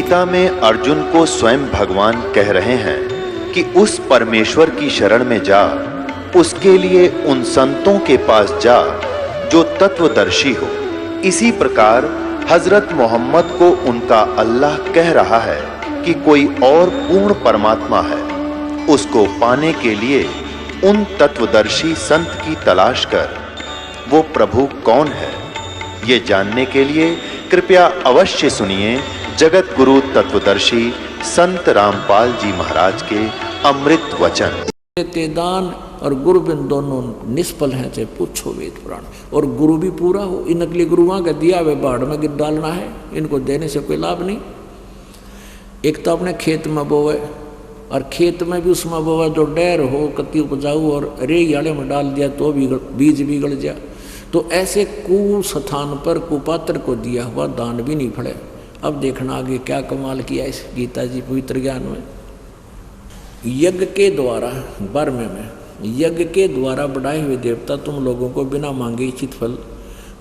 गीता में अर्जुन को स्वयं भगवान कह रहे हैं कि उस परमेश्वर की शरण में जा, उसके लिए उन संतों के पास जा जो तत्वदर्शी हो। इसी प्रकार हजरत मोहम्मद को उनका अल्लाह कह रहा है कि कोई और पूर्ण परमात्मा है, उसको पाने के लिए उन तत्वदर्शी संत की तलाश कर। वो प्रभु कौन है, ये जानने के लिए कृपया अवश्य सुनिए जगत गुरु तत्वदर्शी संत रामपाल जी महाराज के अमृत वचन। दान और गुरु बिन दोनों निष्फल हैं, चाहे पूछो वेद पुराण। और गुरु भी पूरा हो। इन नकली गुरुओं का दिया वे बाढ़ में गिर डालना है, इनको देने से कोई लाभ नहीं। एक तो अपने खेत में बोवे, और खेत में भी उसमें बोवा जो डैर हो, कति उपजाऊ, और रेई आड़े में डाल दिया तो बीज बिगड़ जा। तो ऐसे कुस्थान पर कुपात्र को दिया हुआ दान भी नहीं फले। अब देखना आगे क्या कमाल किया इस गीता जी पवित्र ज्ञान में। यज्ञ के द्वारा 12वें में, यज्ञ के द्वारा बढ़ाए हुए देवता तुम लोगों को बिना मांगे इच्छित फल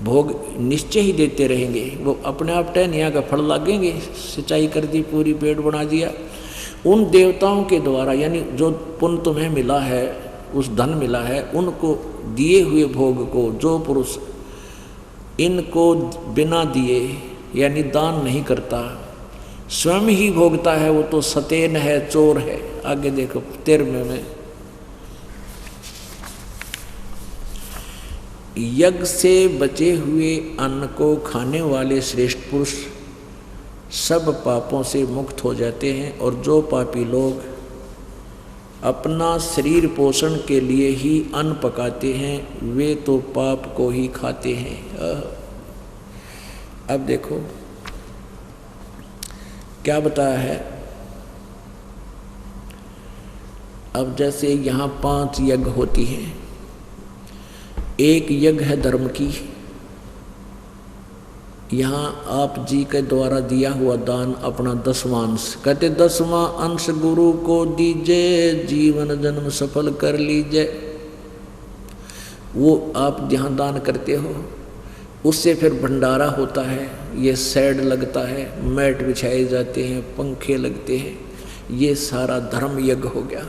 भोग निश्चय ही देते रहेंगे। वो अपने आप टहनिया का फल लागेंगे। सिंचाई कर दी, पूरी पेड़ बना दिया। उन देवताओं के द्वारा, यानी जो पुण्य तुम्हें मिला है, उस धन मिला है, उनको दिए हुए भोग को जो पुरुष इनको बिना दिए यानी दान नहीं करता, स्वयं ही भोगता है, वो तो सतेन है, चोर है। आगे देखो 13वें में, यज्ञ से बचे हुए अन्न को खाने वाले श्रेष्ठ पुरुष सब पापों से मुक्त हो जाते हैं, और जो पापी लोग अपना शरीर पोषण के लिए ही अन्न पकाते हैं, वे तो पाप को ही खाते हैं। अब देखो क्या बताया है। अब जैसे यहाँ 5 यज्ञ होती हैं। एक यज्ञ है धर्म की, यहाँ आप जी के द्वारा दिया हुआ दान अपना 10वां अंश, कहते 10वां अंश गुरु को दीजिए, जीवन जन्म सफल कर लीजिए। वो आप जहाँ दान करते हो, उससे फिर भंडारा होता है, ये शेड लगता है, मैट बिछाए जाते हैं, पंखे लगते हैं, ये सारा धर्म यज्ञ हो गया।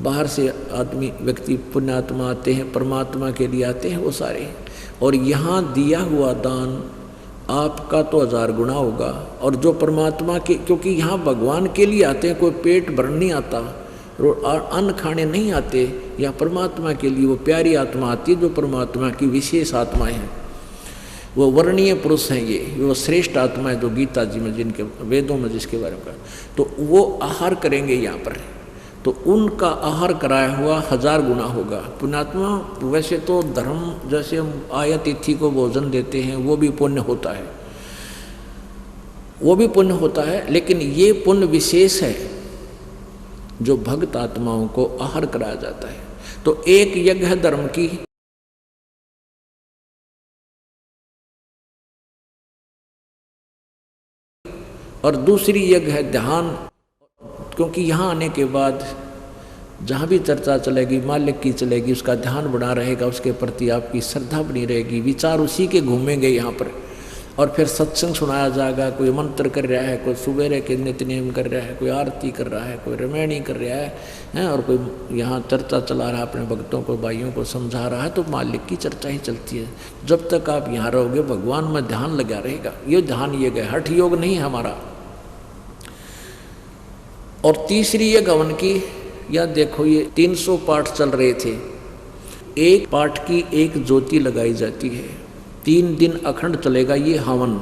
बाहर से आदमी व्यक्ति पुण्यात्मा आते हैं, परमात्मा के लिए आते हैं वो सारे। और यहाँ दिया हुआ दान आपका तो 1000 गुना होगा। और जो परमात्मा के, क्योंकि यहाँ भगवान के लिए आते हैं, कोई पेट भर नहीं आता और अन्न खाने नहीं आते। या परमात्मा के लिए वो प्यारी आत्मा आती है, जो परमात्मा की विशेष आत्माएं हैं, वो वर्णीय पुरुष हैं। ये वो श्रेष्ठ आत्मा है जो गीता जी में, जिनके वेदों में जिसके बारे में, तो वो आहार करेंगे यहाँ पर। तो उनका आहार कराया हुआ 1000 गुना होगा। पुण्यात्मा वैसे तो धर्म, जैसे हम आया तिथि को भोजन देते हैं, वो भी पुण्य होता है, वो भी पुण्य होता है। लेकिन ये पुण्य विशेष है जो भक्त आत्माओं को आहार कराया जाता है। तो एक यज्ञ है धर्म की, और दूसरी यज्ञ है ध्यान। क्योंकि यहाँ आने के बाद जहाँ भी चर्चा चलेगी, मालिक की चलेगी, उसका ध्यान बना रहेगा, उसके प्रति आपकी श्रद्धा बनी रहेगी, विचार उसी के घूमेंगे यहाँ पर। और फिर सत्संग सुनाया जाएगा, कोई मंत्र कर रहा है, कोई सुबेरे के नित्य नियम कर रहा है, कोई आरती कर रहा है, कोई रामायणी कर रहा है, और कोई यहाँ चर्चा चला रहा है, अपने भक्तों को, भाइयों को समझा रहा है। तो मालिक की चर्चा ही चलती है। जब तक आप यहाँ रहोगे, भगवान में ध्यान लगा रहेगा। ये ध्यान ये गए, हठ योग नहीं है हमारा। और तीसरी ये गवन की, या देखो ये 300 पाठ चल रहे थे। एक पाठ की एक ज्योति लगाई जाती है, 3 दिन अखंड चलेगा ये हवन।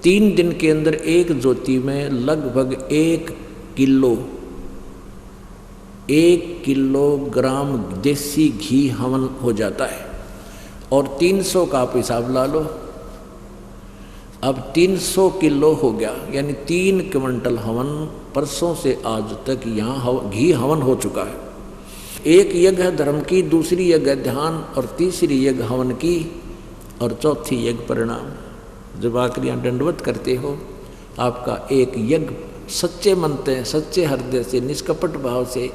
3 दिन के अंदर एक ज्योति में लगभग 1 किलोग्राम देसी घी हवन हो जाता है। और 300 का आप हिसाब ला लो। अब 300 किलो हो गया, यानी 3 क्विंटल हवन परसों से आज तक यहाँ घी हवन हो चुका है। एक यज्ञ है धर्म की, दूसरी यज्ञ ध्यान, और तीसरी यज्ञ हवन की, और चौथी यज्ञ परिणाम। जब आखिरी दंडवत करते हो, आपका एक यज्ञ सच्चे मन से, सच्चे हृदय से, निष्कपट भाव से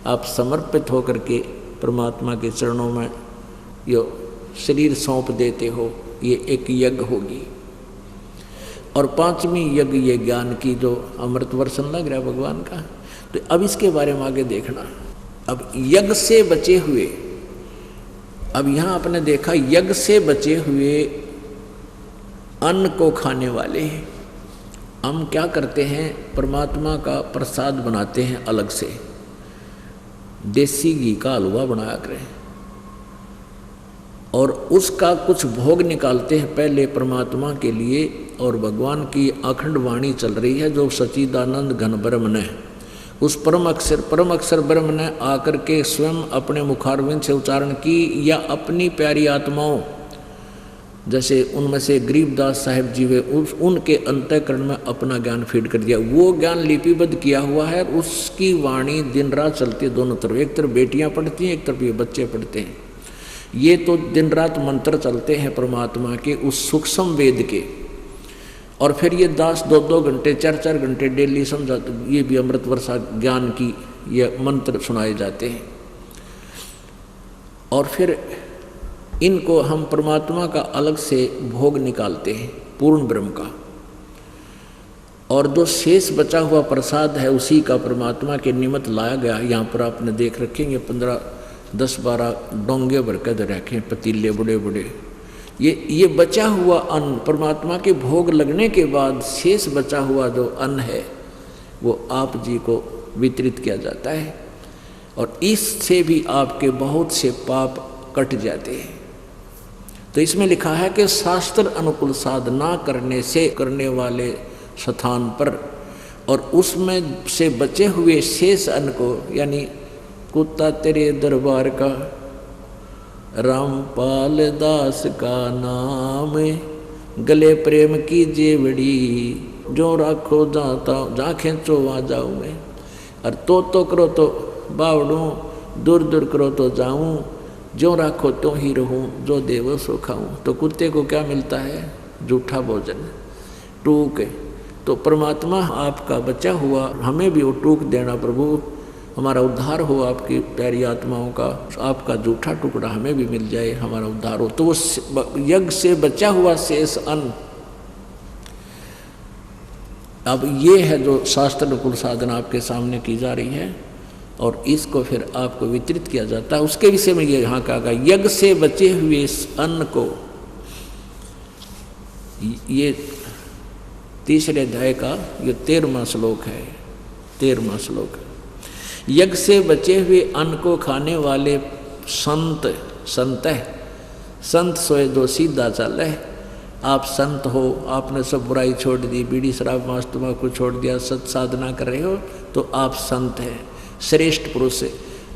आप समर्पित होकर के परमात्मा के चरणों में यो शरीर सौंप देते हो, ये एक यज्ञ होगी। और 5वीं यज्ञ ये ज्ञान की जो अमृत वर्षन लग रहा है भगवान का। तो अब इसके बारे में आगे देखना। अब यज्ञ से बचे हुए, अब यहाँ आपने देखा यज्ञ से बचे हुए अन्न को खाने वाले हैं। हम क्या करते हैं, परमात्मा का प्रसाद बनाते हैं अलग से, देसी घी का हलवा बनाया करें और उसका कुछ भोग निकालते हैं पहले परमात्मा के लिए। और भगवान की अखंड वाणी चल रही है जो सच्चिदानंद घन ब्रह्म ने, उस परम अक्षर ब्रह्म ने आकर के स्वयं अपने मुखारविंद से उच्चारण की या अपनी प्यारी आत्माओं, जैसे उनमें से गरीबदास साहिब जी वे उनके अंतःकरण में अपना ज्ञान फीड कर दिया। वो ज्ञान लिपिबद्ध किया हुआ है, उसकी वाणी दिन रात चलती है दोनों तरफ। एक तरफ बेटियां पढ़ती हैं, एक तरफ ये बच्चे पढ़ते हैं। ये तो दिन रात मंत्र चलते हैं परमात्मा के उस सूक्ष्म वेद के। और फिर ये दास 2-2 घंटे 4-4 घंटे डेली समझाते, ये भी अमृत वर्षा ज्ञान की ये मंत्र सुनाए जाते हैं। और फिर इनको हम परमात्मा का अलग से भोग निकालते हैं पूर्ण ब्रह्म का। और जो शेष बचा हुआ प्रसाद है उसी का परमात्मा के निमित्त लाया गया। यहाँ पर आपने देख रखेंगे 10-12 डोंगे भर के रखे पतीले बड़े बड़े। ये बचा हुआ अन्न परमात्मा के भोग लगने के बाद शेष बचा हुआ जो अन्न है वो आप जी को वितरित किया जाता है। और इससे भी आपके बहुत से पाप कट जाते हैं। तो इसमें लिखा है कि शास्त्र अनुकूल साधना करने से करने वाले स्थान पर और उसमें से बचे हुए शेष अन्न को, यानी कुत्ता तेरे दरबार का, रामपाल दास का नाम, गले प्रेम की जेवड़ी, जो राखो जाता जा खेचो आ जाऊँ मैं, और तो करो तो बावड़ूँ, दूर दूर करो तो जाऊँ, जो राखो तो ही रहूँ, जो देवो सो खाऊँ। तो कुत्ते को क्या मिलता है? जूठा भोजन, टूक। तो परमात्मा आपका बचा हुआ हमें भी वो टूक देना, प्रभु हमारा उद्धार हो, आपकी प्यारी आत्माओं का आपका जूठा टुकड़ा हमें भी मिल जाए, हमारा उद्धार हो। तो वो यज्ञ से बचा हुआ शेष अन्न, अब ये है जो शास्त्र अनुकूल साधना आपके सामने की जा रही है और इसको फिर आपको वितरित किया जाता है। उसके विषय में ये यहाँ कहा गया, यज्ञ से बचे हुए इस अन्न को, ये 3रे अध्याय का ये 13वां श्लोक है, 13वां श्लोक। यज्ञ से बचे हुए अन्न को खाने वाले संत सोए जो सीधा चल है। आप संत हो, आपने सब बुराई छोड़ दी, बीड़ी शराब मांस तंबाकू छोड़ दिया, सत साधना कर रहे हो, तो आप संत हैं, श्रेष्ठ पुरुष,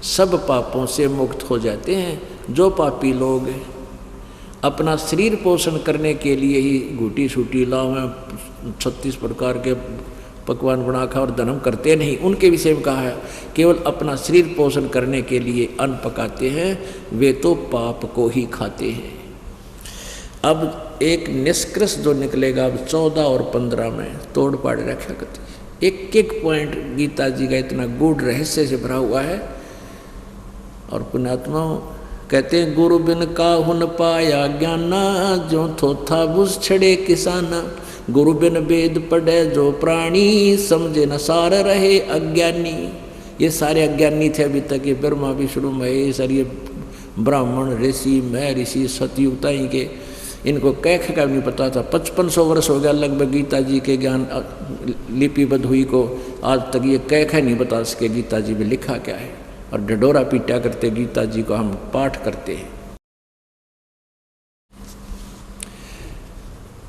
सब पापों से मुक्त हो जाते हैं। जो पापी लोग अपना शरीर पोषण करने के लिए ही घूटी छूटी लाव में 36 प्रकार के पकवान बना खा और धर्म करते नहीं, उनके विषय में कहा है केवल अपना शरीर पोषण करने के लिए अन्न पकाते हैं, वे तो पाप को ही खाते हैं। अब एक निष्कर्ष जो निकलेगा अब 14 और 15 में तोड़ पाड़ रखा करती, एक एक पॉइंट गीता जी का इतना गूढ़ रहस्य से भरा हुआ है। और पुण्यात्माओं कहते हैं, गुरु बिन काहुन पाया ज्ञाना, जो थोथा बुझ छड़े किसाना, गुरु बिन वेद पढ़े जो प्राणी, समझे न सार रहे अज्ञानी। ये सारे अज्ञानी थे अभी तक, ये ब्रह्मा विष्णु महेश और ये ब्राह्मण ऋषि महर्षि सतयुगताई के, इनको कैख का नहीं पता था। 5500 वर्ष हो गया लगभग गीता जी के ज्ञान लिपिबद्ध हुई को, आज तक ये कैख नहीं बता सके गीता जी में लिखा क्या है। और ढडोरा पीटा करते गीता जी को हम पाठ करते हैं।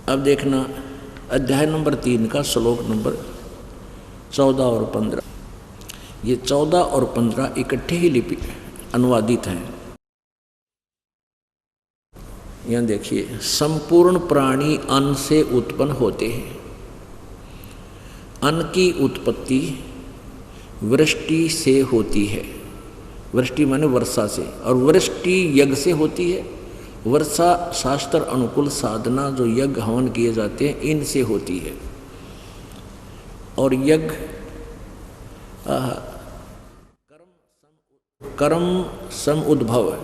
अब देखना अध्याय नंबर 3 का श्लोक नंबर 14 और 15। ये 14 और 15 इकट्ठे ही लिपि अनुवादित हैं। यहाँ देखिए, संपूर्ण प्राणी अन्न से उत्पन्न होते हैं। अन्न की उत्पत्ति वृष्टि से होती है, वृष्टि माने वर्षा से, और वृष्टि यज्ञ से होती है। वर्षा शास्त्र अनुकूल साधना जो यज्ञ हवन किए जाते हैं इनसे होती है। और यज्ञ कर्म सम उद्भव है,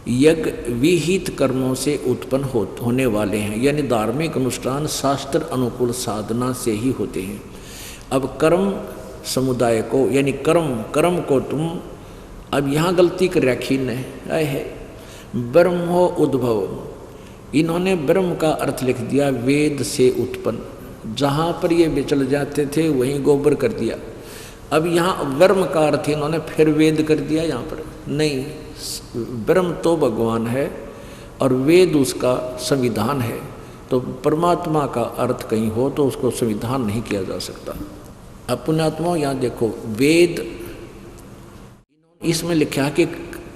यज्ञ विहित कर्मों से उत्पन्न होने वाले हैं, यानी धार्मिक अनुष्ठान शास्त्र अनुकूल साधना से ही होते हैं। अब कर्म समुदाय को, यानी कर्म को तुम, अब यहाँ गलती कर रखी है ब्रह्मो उद्भव, इन्होंने ब्रह्म का अर्थ लिख दिया वेद से उत्पन्न, जहाँ पर ये विचल जाते थे वहीं गोबर कर दिया। अब यहाँ ब्रह्म का अर्थ इन्होंने फिर वेद कर दिया, यहाँ पर नहीं, ब्रह्म तो भगवान है और वेद उसका संविधान है, तो परमात्मा का अर्थ कहीं हो तो उसको संविधान नहीं किया जा सकता। अब पुण्यात्मा यहाँ देखो, वेद इसमें लिखा कि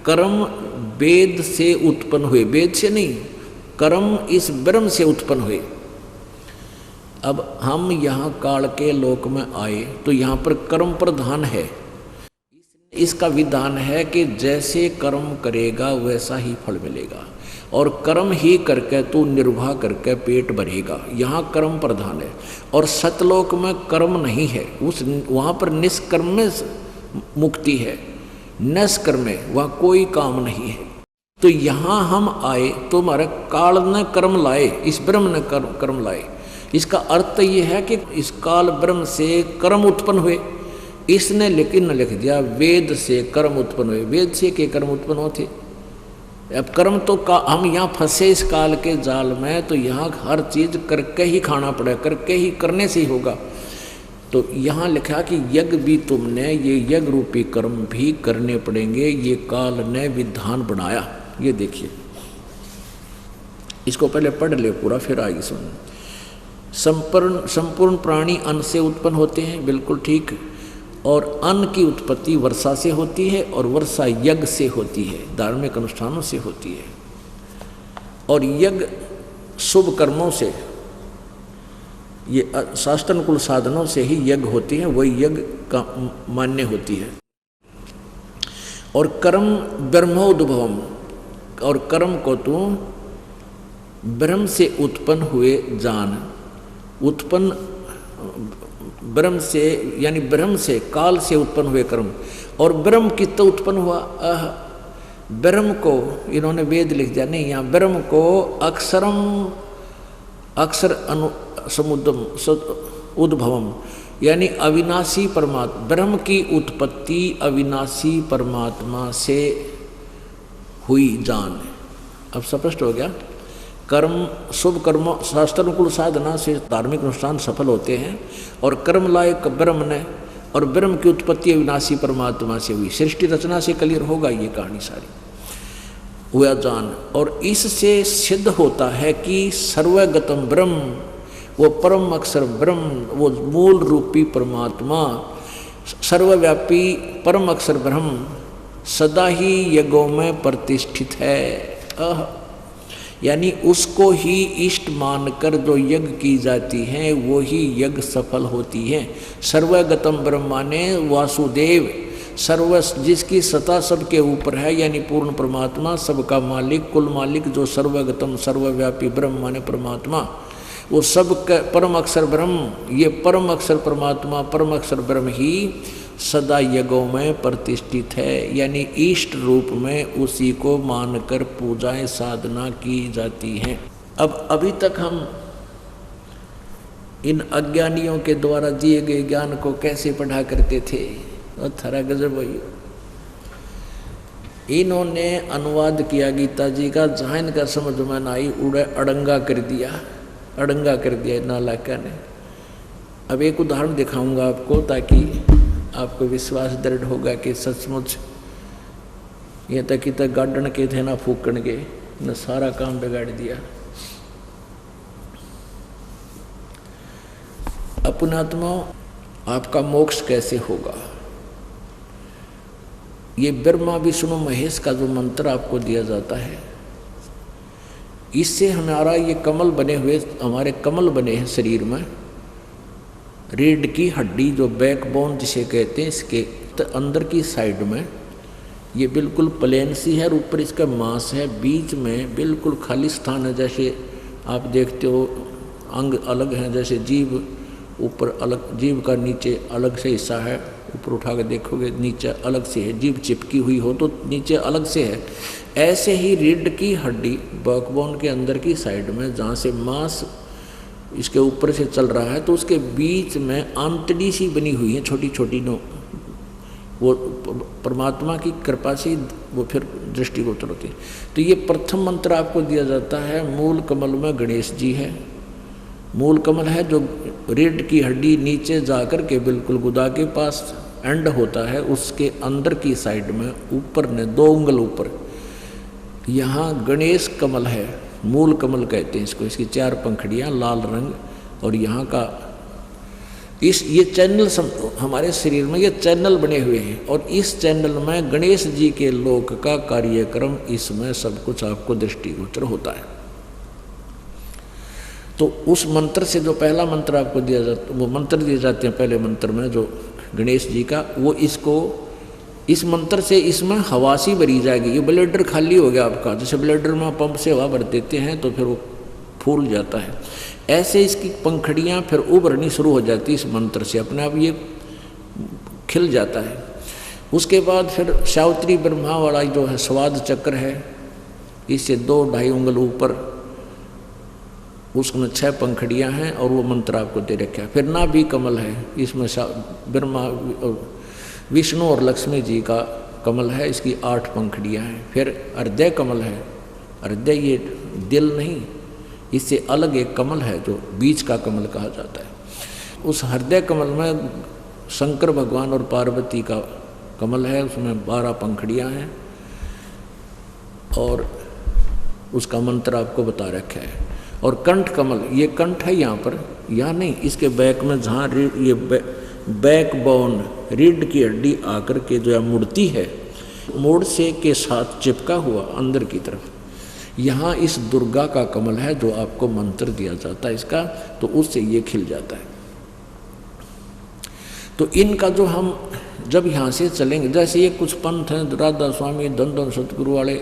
कर्म वेद से उत्पन्न हुए, वेद से नहीं, कर्म इस ब्रह्म से उत्पन्न हुए। अब हम यहाँ काल के लोक में आए तो यहाँ पर कर्म प्रधान है, इसका विधान है कि जैसे कर्म करेगा वैसा ही फल मिलेगा, और कर्म ही करके तू निर्वाह करके पेट भरेगा, यहाँ कर्म प्रधान है। और सतलोक में कर्म नहीं है, उस वहाँ पर निष्कर्म में मुक्ति है, निष्कर्म में वहाँ कोई काम नहीं है। तो यहाँ हम आए तो हमारे काल ने कर्म लाए, इस ब्रह्म ने कर्म लाए। इसका अर्थ ये है कि इस काल ब्रह्म से कर्म उत्पन्न हुए, इसने लेकिन लिख दिया वेद से कर्म उत्पन्न हुए, वेद से के कर्म उत्पन्न होते। अब कर्म तो हम यहाँ फंसे इस काल के जाल में, तो यहाँ हर चीज करके ही खाना पड़ेगा, करके ही करने से ही होगा। तो यहाँ लिखा कि यज्ञ भी तुमने, ये यज्ञ रूपी कर्म भी करने पड़ेंगे, ये काल ने विधान बनाया। ये देखिए, इसको पहले पढ़ ले पूरा, फिर आगे सुन। संपूर्ण प्राणी अन्न से उत्पन्न होते हैं, बिल्कुल ठीक। और अन्न की उत्पत्ति वर्षा से होती है, और वर्षा यज्ञ से होती है, धार्मिक अनुष्ठानों से होती है। और यज्ञ शुभ कर्मों से, ये शास्त्रानुकूल साधनों से ही यज्ञ होती है, वही यज्ञ का मान्य होती है। और कर्म ब्रह्मोद्भवम, और कर्म को तू ब्रह्म से उत्पन्न हुए जान, उत्पन्न ब्रह्म से, यानी ब्रह्म से, काल से उत्पन्न हुए कर्म। और ब्रह्म कितना उत्पन्न हुआ, ब्रह्म को इन्होंने वेद लिख दिया, नहीं, यहाँ ब्रह्म को अक्षर समुद्रम उद्भवम, यानी अविनाशी परमात्मा, ब्रह्म की उत्पत्ति अविनाशी परमात्मा से हुई जान। अब स्पष्ट हो गया। कर्म शुभ कर्म शास्त्रानुकूल साधना से धार्मिक अनुष्ठान सफल होते हैं, और कर्म लायक ब्रह्म ने, और ब्रह्म की उत्पत्ति अविनाशी परमात्मा से हुई, सृष्टि रचना से क्लियर होगा ये कहानी सारी, हुआ जान। और इससे सिद्ध होता है कि सर्वगतम ब्रह्म, वो परम अक्षर ब्रह्म, वो मूल रूपी परमात्मा, सर्वव्यापी परम अक्षर ब्रह्म सदा ही यज्ञों में प्रतिष्ठित है। यानी उसको ही इष्ट मानकर जो यज्ञ की जाती है वो ही यज्ञ सफल होती है। सर्वगतम ब्रह्मा ने वासुदेव, सर्व जिसकी सत्ता सबके ऊपर है, यानी पूर्ण परमात्मा, सबका मालिक, कुल मालिक, जो सर्वगतम सर्वव्यापी ब्रह्म माने परमात्मा, वो सब परम अक्षर ब्रह्म, ये परम अक्षर परमात्मा, परम अक्षर ब्रह्म ही सदा यज्ञों में प्रतिष्ठित है, यानी इष्ट रूप में उसी को मानकर पूजाएं साधना की जाती हैं। अब अभी तक हम इन अज्ञानियों के द्वारा दिए गए ज्ञान को कैसे पढ़ा करते थे, थरा गजब भाई। इन्होंने अनुवाद किया गीता जी का, जहाँ इनका समझ में ना आई उड़े अड़ंगा कर दिया, अड़ंगा कर दिया नालायका ने। अब एक उदाहरण दिखाऊंगा आपको, ताकि आपको विश्वास दृढ़ होगा कि सचमुच ये तक गार्डन के थे ना फूकण के, न सारा काम बिगाड़ दिया। अपनात्मा आपका मोक्ष कैसे होगा, ये ब्रह्मा विष्णु महेश का जो मंत्र आपको दिया जाता है, इससे हमारा ये कमल बने हुए, हमारे कमल बने हैं शरीर में, रीढ़ की हड्डी जो बैकबोन जिसे कहते हैं, इसके अंदर की साइड में ये बिल्कुल प्लेन सी है, और ऊपर इसका मांस है, बीच में बिल्कुल खाली स्थान है। जैसे आप देखते हो अंग अलग हैं, जैसे जीभ ऊपर अलग, जीभ का नीचे अलग से हिस्सा है, ऊपर उठा के देखोगे नीचे अलग से है, जीभ चिपकी हुई हो तो नीचे अलग से है। ऐसे ही रीढ़ की हड्डी बैकबोन के अंदर की साइड में जहाँ से मांस इसके ऊपर से चल रहा है तो उसके बीच में आंतड़ी सी बनी हुई है छोटी छोटी नो, वो परमात्मा की कृपा से वो फिर दृष्टिगोचर होती है। तो ये प्रथम मंत्र आपको दिया जाता है। मूल कमल में गणेश जी है। मूल कमल है जो रीढ़ की हड्डी नीचे जाकर के बिल्कुल गुदा के पास एंड होता है, उसके अंदर की साइड में ऊपर ने 2 उंगल ऊपर यहाँ गणेश कमल है। मूल कमल कहते हैं इसको। इसकी 4 पंखड़ियाँ लाल रंग, और यहाँ का ये चैनल हमारे शरीर में ये चैनल बने हुए हैं, और इस चैनल में गणेश जी के लोक का कार्यक्रम इसमें सब कुछ आपको दृष्टिगोचर होता है। तो उस मंत्र से जो पहला मंत्र आपको दिया जाता, वो मंत्र दिए जाते हैं पहले मंत्र में जो गणेश जी का, वो इसको इस मंत्र से इसमें हवा सी भरी जाएगी। ये ब्लेडर खाली हो गया आपका, जैसे ब्लेडर में पंप से हवा भर देते हैं तो फिर वो फूल जाता है, ऐसे इसकी पंखड़ियाँ फिर उभरनी शुरू हो जाती है इस मंत्र से, अपने आप ये खिल जाता है। उसके बाद फिर सावित्री ब्रह्मा वाला जो है स्वाद चक्र है, इससे 2-2.5 उंगल ऊपर उसमें 6 पंखड़ियाँ हैं और वो मंत्र आपको दे रखा है। फिर नाभि कमल है, इसमें ब्रह्मा विष्णु और लक्ष्मी जी का कमल है, इसकी 8 पंखड़ियाँ हैं। फिर हृदय कमल है। हृदय ये दिल नहीं, इससे अलग एक कमल है जो बीच का कमल कहा जाता है। उस हृदय कमल में शंकर भगवान और पार्वती का कमल है, उसमें 12 पंखड़ियाँ हैं और उसका मंत्र आपको बता रखा है। और कंठ कमल, ये कंठ है यहाँ पर, यहाँ नहीं, इसके बैक में जहाँ ये बैक बोन रीढ़ की हड्डी आकर के जो मुड़ती है, मोड़ से के साथ चिपका हुआ अंदर की तरफ, यहाँ इस दुर्गा का कमल है जो आपको मंत्र दिया जाता है इसका, तो उससे ये खिल जाता है। तो इनका जो हम जब यहाँ से चलेंगे, जैसे ये कुछ पंथ हैं राधा स्वामी धन सतगुरु वाले,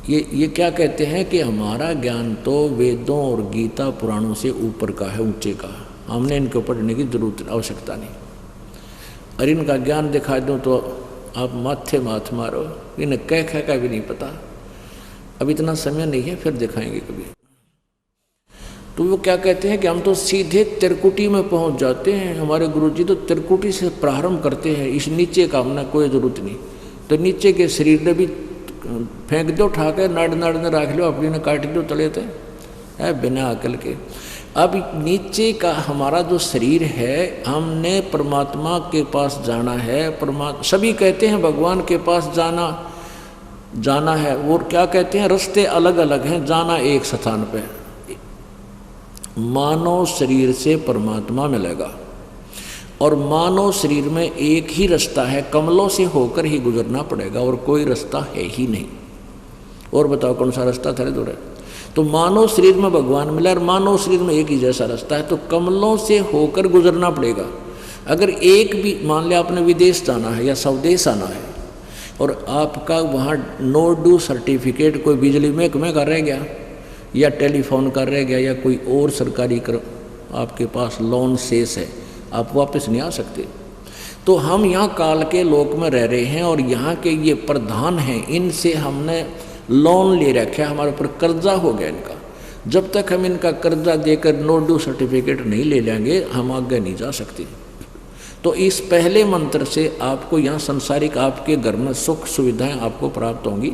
ये क्या कहते हैं कि हमारा ज्ञान तो वेदों और गीता पुराणों से ऊपर का है, ऊंचे का, हमने इनको पढ़ने की जरूरत आवश्यकता नहीं। और इनका ज्ञान दिखा दूँ तो आप माथे माथ मारो, इन्हें कह का भी नहीं पता। अब इतना समय नहीं है, फिर दिखाएंगे कभी। तो वो क्या कहते हैं कि हम तो सीधे त्रिकुटी में पहुंच जाते हैं। हमारे गुरुजी तो त्रिकुटी से प्रारंभ करते हैं, इस नीचे का हमने कोई जरूरत नहीं। तो नीचे के शरीर ने भी फेंक दो, उठा के नाड़ ने रख लो, अपनी ने काट दो तले थे है बिना अकल के। अब नीचे का हमारा जो शरीर है, हमने परमात्मा के पास जाना है। सभी कहते हैं भगवान के पास जाना है, वो क्या कहते हैं, रास्ते अलग अलग हैं, जाना एक स्थान पे। मानव शरीर से परमात्मा मिलेगा, और मानव शरीर में एक ही रास्ता है, कमलों से होकर ही गुजरना पड़ेगा, और कोई रास्ता है ही नहीं। और बताओ कौन सा रास्ता था दूर है? तो मानव शरीर में भगवान मिला, और मानव शरीर में एक ही जैसा रास्ता है, तो कमलों से होकर गुजरना पड़ेगा। अगर एक भी, मान लिया आपने विदेश जाना है या स्वदेश आना है, और आपका वहाँ नो ड्यू सर्टिफिकेट कोई बिजली महकमे का रह गया, या टेलीफोन का रह गया, या कोई और सरकारी आपके पास लोन शेष है, आप वापस नहीं आ सकते। तो हम यहाँ काल के लोक में रह रहे हैं, और यहाँ के ये प्रधान हैं, इनसे हमने लोन ले रखा है, हमारे ऊपर कर्जा हो गया इनका। जब तक हम इनका कर्जा देकर नो ड्यू सर्टिफिकेट नहीं ले लेंगे, हम आगे नहीं जा सकते। तो इस पहले मंत्र से आपको यहाँ संसारिक आपके घर में सुख सुविधाएं आपको प्राप्त होंगी।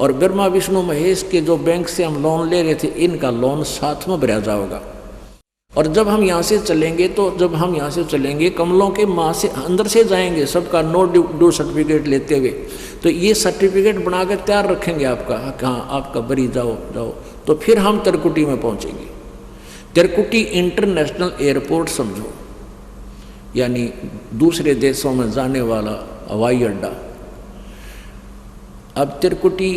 और ब्रह्मा विष्णु महेश के जो बैंक से हम लोन ले रहे थे, इनका लोन साथ में भरा जाएगा। और जब हम यहाँ से चलेंगे, तो जब हम यहाँ से चलेंगे कमलों के माँ से अंदर से जाएंगे, सबका नो ड्यू सर्टिफिकेट लेते हुए, तो ये सर्टिफिकेट बना कर तैयार रखेंगे आपका, कहाँ आपका बरी जाओ। तो फिर हम त्रिकुटी में पहुँचेंगे। त्रिकुटी इंटरनेशनल एयरपोर्ट समझो, यानी दूसरे देशों में जाने वाला हवाई अड्डा। अब त्रिकुटी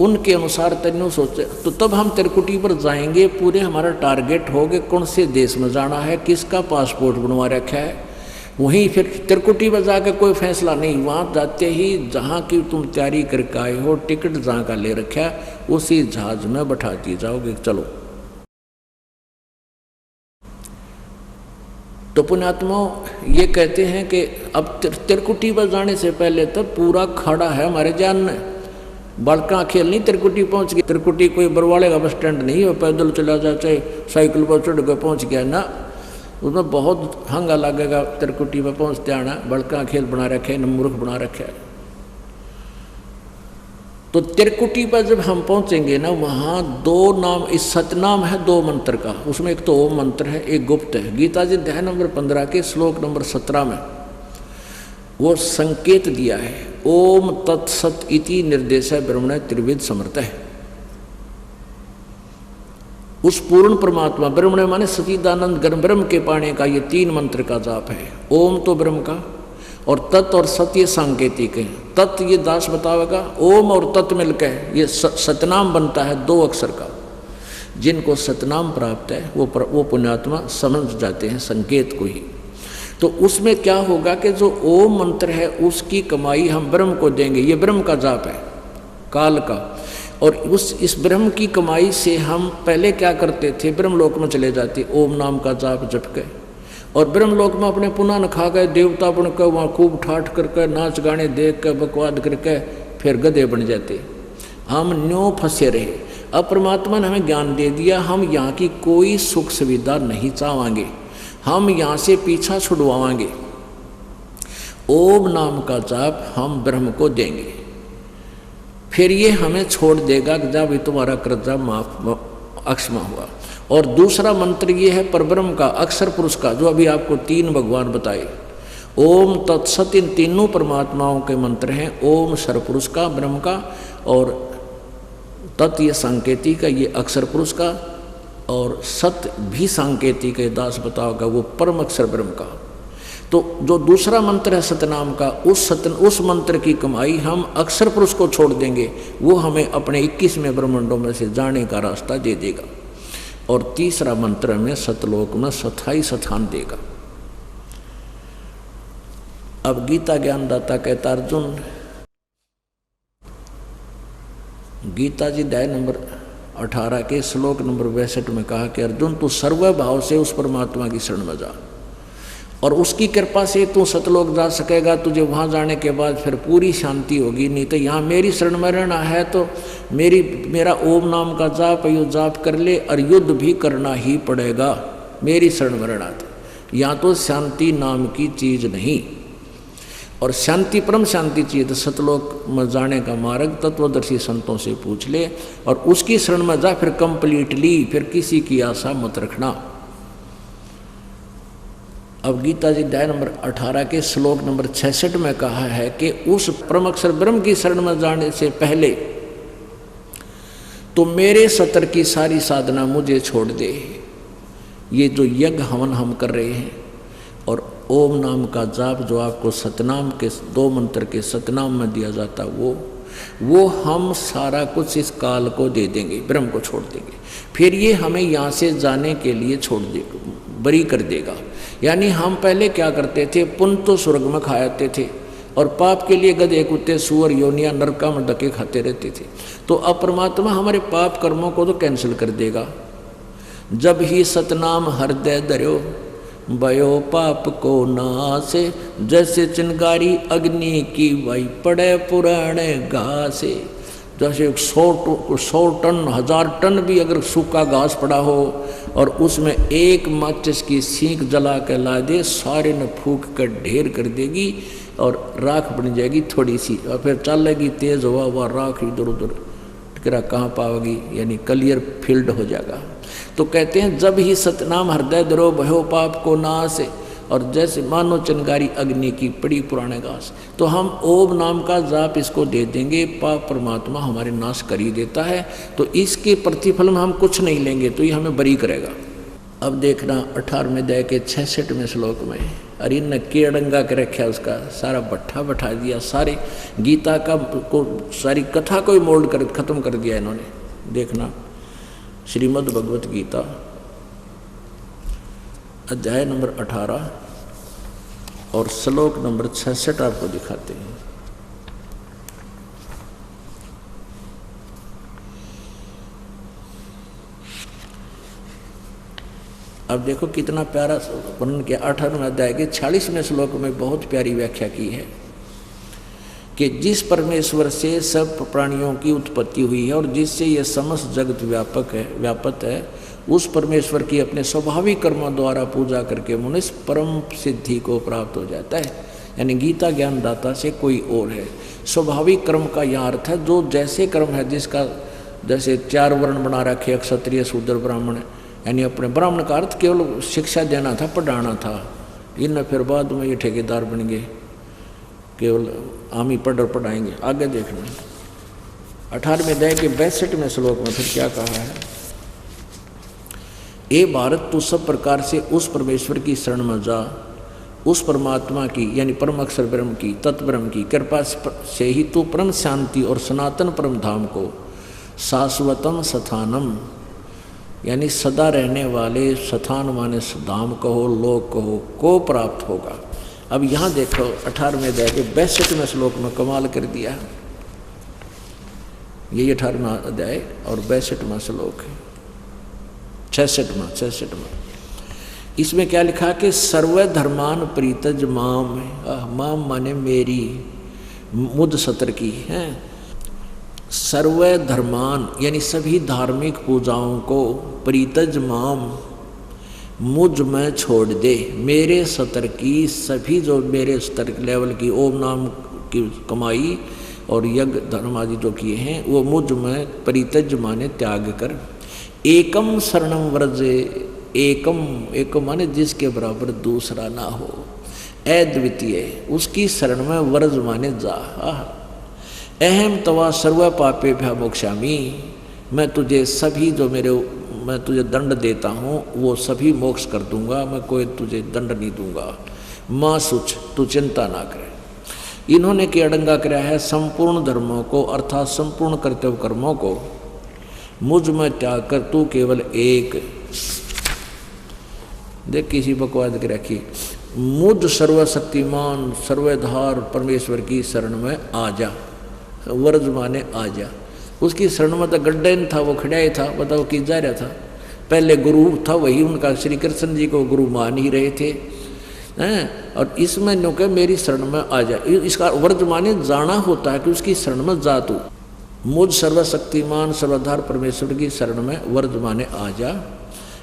उनके अनुसार तन्यू सोचे, तो तब हम त्रिकुटी पर जाएंगे। पूरे हमारा टारगेट हो गए कौन से देश में जाना है, किसका पासपोर्ट बनवा रखा है, वहीं फिर त्रिकुटी पर जाकर कोई फैसला नहीं। वहाँ जाते ही जहाँ की तुम तैयारी करके आए हो, टिकट जहाँ का ले रखा है, उसी जहाज में बैठा दिए जाओगे, चलो। तो पुण्यात्माओं ये कहते हैं कि अब त्रिकुटी पर जाने से पहले तो पूरा खड़ा है हमारे जान में। बड़का खेल नहीं त्रिकुटी पहुंच गई। त्रिकुटी कोई बरवाड़े का बस स्टैंड नहीं है, पैदल चला जाए चाहे साइकिल पर चढ़ के पहुंच गया ना, उसमें बहुत हंगा लगेगा त्रिकुटी पर पहुंचते आना। बड़का खेल बना रखे, मूर्ख बना रखे। तो त्रिकुटी पर जब हम पहुंचेंगे ना, वहाँ दो नाम, इस सतनाम है 2 मंत्र का। उसमें एक तो ओम मंत्र है, एक गुप्त है। गीता जी अध्याय नंबर 15 के श्लोक नंबर 17 में वो संकेत दिया है, ओम तत्सत इति निर्देशः ब्रह्मणे त्रिविध समर्थ है। उस पूर्ण परमात्मा, ब्रह्मणे माने सच्चिदानंद ब्रह्म के पाने का ये 3 मंत्र का जाप है। ओम तो ब्रह्म का, और तत् और सत्य सांकेतिक है। तत् ये दास बतावेगा, ओम और तत् मिलकर ये सतनाम बनता है 2 अक्षर का। जिनको सतनाम प्राप्त है वो पुण्यात्मा समझ जाते हैं संकेत को ही। तो उसमें क्या होगा कि जो ओम मंत्र है उसकी कमाई हम ब्रह्म को देंगे। ये ब्रह्म का जाप है काल का, और इस ब्रह्म की कमाई से हम पहले क्या करते थे, ब्रह्मलोक में चले जाते ओम नाम का जाप जप के, और ब्रह्मलोक में अपने पुनः न खा गए देवता बन कर वहाँ खूब ठाठ करके नाच गाने देख कर बकवाद करके फिर गधे बन जाते। हम न्यों फंसे रहे। अब परमात्मा ने हमें ज्ञान दे दिया, हम यहाँ की कोई सुख सुविधा नहीं चाहेंगे, हम यहाँ से पीछा छुड़वाएंगे। ओम नाम का जाप हम ब्रह्म को देंगे, फिर ये हमें छोड़ देगा कि जब तुम्हारा कर्जा माफ अक्षमा हुआ। और दूसरा मंत्र ये है परब्रह्म का, अक्षर पुरुष का, जो अभी आपको 3 भगवान बताए। ओम तत्सत इन तीनों परमात्माओं के मंत्र हैं। ओम सरपुरुष का ब्रह्म का, और तत् ये सांकेतिक का, ये अक्षर पुरुष का, और सत भी सांकेतिक है दास बताओगा वो परम अक्षर ब्रह्म का। तो जो दूसरा मंत्र है सतनाम का, उस मंत्र की कमाई हम अक्षर पुरुष को छोड़ देंगे, वो हमें अपने 21वें ब्रह्मांडों में से जाने का रास्ता दे देगा। और तीसरा मंत्र में सतलोक में स्थायी स्थान देगा। अब गीता ज्ञानदाता कहता, अर्जुन, गीता जी अध्याय नंबर 18 के श्लोक नंबर 62 में कहा कि अर्जुन तू सर्व भाव से उस परमात्मा की शरण में जा, और उसकी कृपा से तू सतलोक जा सकेगा। तुझे वहाँ जाने के बाद फिर पूरी शांति होगी। नहीं तो यहाँ मेरी शरण में रहना है तो मेरा ओम नाम का जाप यो जाप कर ले, और युद्ध भी करना ही पड़ेगा। मेरी शरण में रहना था। यहाँ तो शांति नाम की चीज़ नहीं, और शांति परम शांति चाहिए तो सतलोक में जाने का मार्ग तत्वदर्शी संतों से पूछ ले, और उसकी शरण में जा फिर कंप्लीटली, फिर किसी की आशा मत रखना। अब गीता जी अध्याय नंबर 18 के श्लोक नंबर 66 में कहा है कि उस परम अक्षर ब्रह्म की शरण में जाने से पहले तो मेरे सतर की सारी साधना मुझे छोड़ दे। ये जो यज्ञ हवन हम कर रहे हैं, और ओम नाम का जाप जो आपको सतनाम के 2 मंत्र के सतनाम में दिया जाता, वो हम सारा कुछ इस काल को दे देंगे, ब्रह्म को छोड़ देंगे। फिर ये हमें यहाँ से जाने के लिए छोड़ देगा, बरी कर देगा। यानी हम पहले क्या करते थे, पुण्य तो स्वर्ग में खाते थे, और पाप के लिए गधे कुत्ते सूअर योनिया नरका में धक्के खाते रहते थे। तो अब परमात्मा हमारे पाप कर्मों को तो कैंसिल कर देगा। जब ही सतनाम हृदय धर्यो भयो पाप को नासे, जैसे चिंगारी अग्नि की वही पड़े पुराने घासे। जैसे 100 टन 1000 टन भी अगर सूखा घास पड़ा हो और उसमें एक माचिस की सीख जला के ला दे, सारे ने फूंक कर ढेर कर देगी और राख बन जाएगी थोड़ी सी, और फिर चलेगी तेज हुआ वह राख इधर उधर टिकरा कहाँ पाओगी, यानी क्लियर फील्ड हो जाएगा। तो कहते हैं जब ही सतनाम हृदय धरो भयो पाप को नाश, और जैसे मानो चिंगारी अग्नि की पड़ी पुराने घास। तो हम ओम नाम का जाप इसको दे देंगे, पाप परमात्मा हमारे नाश कर ही देता है। तो इसके प्रतिफल में हम कुछ नहीं लेंगे, तो ये हमें बरी करेगा। अब देखना 18वें अध्याय के 66वें श्लोक में, अरे न केड़ंगा के रखा उसका सारा भट्ठा बैठा दिया, सारे गीता का को सारी कथा को ही मोल्ड कर खत्म कर दिया इन्होंने। देखना श्रीमद् भगवत गीता अध्याय नंबर 18 और श्लोक नंबर 66 आपको दिखाते हैं। अब देखो कितना प्यारा वर्णन किया। 18वें अध्याय के 46वें श्लोक में बहुत प्यारी व्याख्या की है कि जिस परमेश्वर से सब प्राणियों की उत्पत्ति हुई है और जिससे ये समस्त जगत व्यापक है, उस परमेश्वर की अपने स्वाभाविक कर्मों द्वारा पूजा करके मनुष्य परम सिद्धि को प्राप्त हो जाता है। यानी गीता ज्ञानदाता से कोई और है। स्वाभाविक कर्म का यह अर्थ है जो जैसे कर्म है, जिसका जैसे 4 वर्ण बना रखे, क्षत्रिय शूद्र ब्राह्मण, यानी अपने ब्राह्मण का अर्थ केवल शिक्षा देना था, पढ़ाना था। इन फिर बाद में ये ठेकेदार बन गए, केवल हम ही पढ़ाएंगे। आगे देखना 18वें अध्याय के 62वें श्लोक में फिर क्या कहा है। ए भारत, तू सब प्रकार से उस परमेश्वर की शरण में जा, उस परमात्मा की यानी परम अक्षर ब्रह्म की, तत्व ब्रह्म की कृपा से ही तू परम शांति और सनातन परम धाम को, शाश्वतम स्थानम यानी सदा रहने वाले स्थान माने धाम कहो, लोक कहो, को प्राप्त होगा। अब यहाँ देखो 18वें अध्याय के 62वें श्लोक में कमाल कर दिया। यही 18वां अध्याय और 62वां श्लोक है, 66वां। इसमें क्या लिखा कि सर्वधर्मान प्रीतज माम, माम माने मेरी, मुद सतर की है। सर्वधर्मान यानी सभी धार्मिक पूजाओं को, प्रीतज माम मुझ में छोड़ दे, मेरे सतर की सभी जो मेरे स्तर लेवल की ओम नाम की कमाई और यज्ञ धर्म आदि जो किए हैं वो मुझ में परित्यज माने त्याग कर। एकम शरणम व्रज, एकम माने जिसके बराबर दूसरा ना हो, अद्वितीय उसकी शरण में व्रज माने जा। अहम तवा सर्व पापे भ्या मोक्षामी, मैं तुझे सभी जो मैं तुझे दंड देता हूँ वो सभी मोक्ष कर दूंगा, मैं कोई तुझे दंड नहीं दूंगा। माँ सुच, तू चिंता ना करे। इन्होंने क्या अड़ंगा कराया है, संपूर्ण धर्मों को अर्थात संपूर्ण कर्तव्य कर्मों को मुझ में त्याग कर तू केवल एक, देख किसी बकवाद की रखी, मुझ सर्वशक्तिमान सर्वधार परमेश्वर की शरण में आ जा। वर्ज माने आ जा, उसकी शरण में तो गड्ढा ही था, वो खड़ा ही था, बताओ कि जा रहा था। पहले गुरु था वही उनका, श्री कृष्ण जी को गुरु मान ही रहे थे हैं। और इसमें नो के मेरी शरण में आ जा, इसका वर्ज माने जाना होता है कि उसकी शरण में जा तू। मुझ सर्वशक्तिमान सर्वधार परमेश्वर की शरण में वर्ज माने आ जा,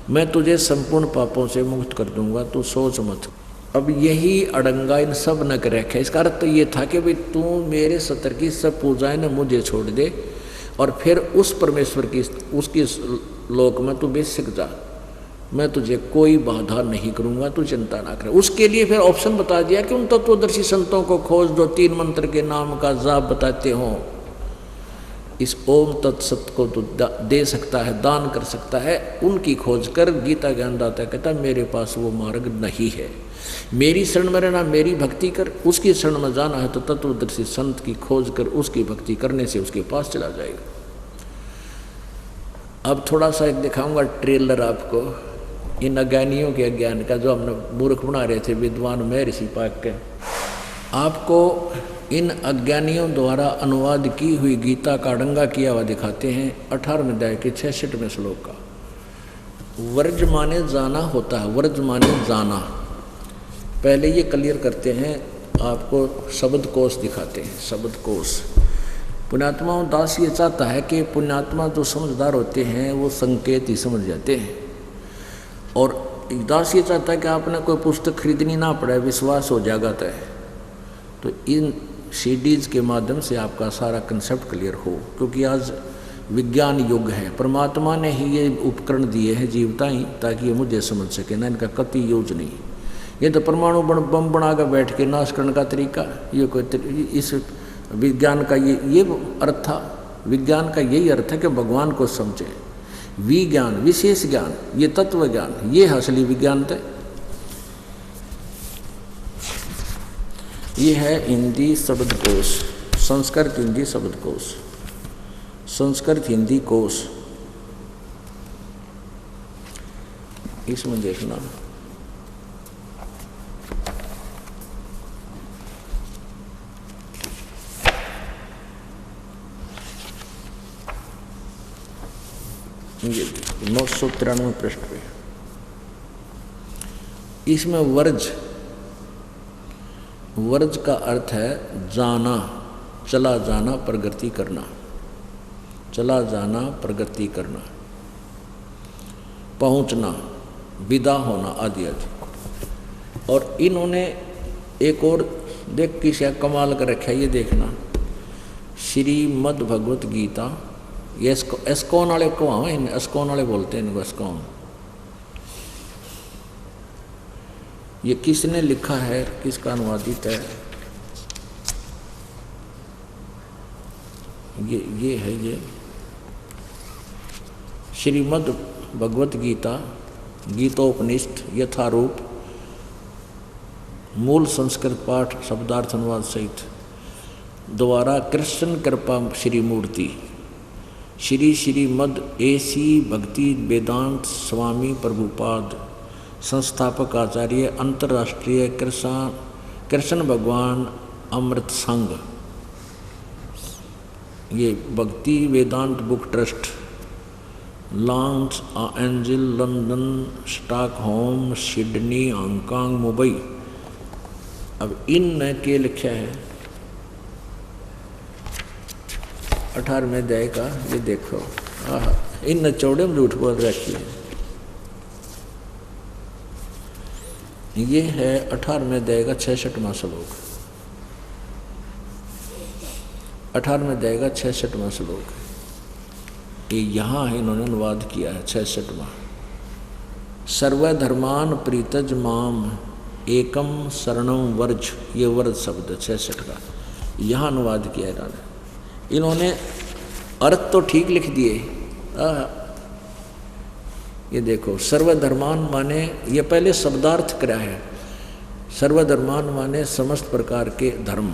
मैं तुझे संपूर्ण पापों से मुक्त कर दूंगा, तू सोच मत। अब यही अड़ंगा इन सब न कर रखे। इसका अर्थ तो ये था कि भाई तू मेरे सतर की सब पूजाएं न मुझे छोड़ दे और फिर उस परमेश्वर की उसकी लोक में तू बेसिक जा, मैं तुझे कोई बाधा नहीं करूंगा, तू चिंता ना करे। उसके लिए फिर ऑप्शन बता दिया कि उन तत्वदर्शी संतों को खोज जो 3 मंत्र के नाम का जाप बताते हों, इस ओम तत्सत को तो दे सकता है, दान कर सकता है, उनकी खोज कर। गीता ज्ञानदाता कहता मेरे पास वो मार्ग नहीं है, मेरी शरण में रहना, मेरी भक्ति कर, उसकी शरण में जाना है तो तत्वदर्शी संत की खोज कर उसकी भक्ति करने से उसके पास चला जाएगा। अब थोड़ा सा एक दिखाऊंगा ट्रेलर आपको इन अज्ञानियों के अज्ञान का, जो हमने मूर्ख बना रहे थे विद्वान महर्षि पाक के। आपको इन अज्ञानियों द्वारा अनुवाद की हुई गीता का अड़ंगा किया हुआ दिखाते हैं 18वें अध्याय के 66वें श्लोक का। वर्ज माने जाना होता है, वर्ज माने जाना। पहले ये क्लियर करते हैं, आपको शब्द कोश दिखाते हैं। शब्द कोश पुण्यात्मा दास ये चाहता है कि पुण्यात्मा जो समझदार होते हैं वो संकेत ही समझ जाते हैं, और दास ये चाहता है कि आपने कोई पुस्तक खरीदनी ना पड़े, विश्वास हो जाएगा तो इन सीडीज के माध्यम से आपका सारा कंसेप्ट क्लियर हो। क्योंकि आज विज्ञान युग है, परमात्मा ने ही ये उपकरण दिए हैं जीवता ही ताकि ये मुझे समझ सके ना, इनका कति यूज नहीं। ये तो परमाणु बम बना कर बैठ के नाश करने का तरीका, ये कोई इस विज्ञान का ये अर्थ था। विज्ञान का यही अर्थ है कि भगवान को समझे। विज्ञान विशेष ज्ञान, ये तत्व ज्ञान, ये असली विज्ञान है। ये है हिंदी शब्दकोश, संस्कृत हिंदी शब्दकोश, संस्कृत हिंदी कोश। इसमें देखना ये 993 पृष्ठ पे इसमें वर्ज, वर्ज का अर्थ है जाना, चला जाना, प्रगति करना, चला जाना, प्रगति करना, पहुंचना, विदा होना आदि आदि। और इन्होंने एक और देख किसी कमाल कर रखा है, ये देखना, श्रीमद् भगवत गीता, ये एस्कॉन वाले को हाँ, इन एस्कॉन वाले बोलते हैं इनको एस्कॉन। ये किसने लिखा है, किसका अनुवादित है, ये है ये श्रीमद् भगवत गीता, गीतोपनिषद यथारूप, मूल संस्कृत पाठ शब्दार्थ अनुवाद सहित, द्वारा कृष्ण कृपा श्री मूर्ति श्री श्रीमद् एसी भक्ति वेदांत स्वामी प्रभुपाद, संस्थापक आचार्य अंतर्राष्ट्रीय कृष्ण भगवान अमृत संघ, ये Bhakti Vedanta book trust, Los Angeles, London, Stockholm, Sydney, Hong Kong, Mumbai. अब इन के लिखा है 18वें अध्याय का, ये देखो, इन चौड़े में झूठ बोल रखी है। ये है 18वें अध्याय का 66वां श्लोक, 18वें अध्याय का 66वां श्लोक, ये यहाँ है, इन्होंने अनुवाद किया है 66वां। सर्वधर्मान प्रीतज माम एकम शरणम वर्ज, ये वर्ज शब्द 66 का यहाँ अनुवाद किया है इन्होंने। अर्थ तो ठीक लिख दिए, ये देखो, सर्वधर्मान माने, ये पहले शब्दार्थ करा है, सर्वधर्मान माने समस्त प्रकार के धर्म,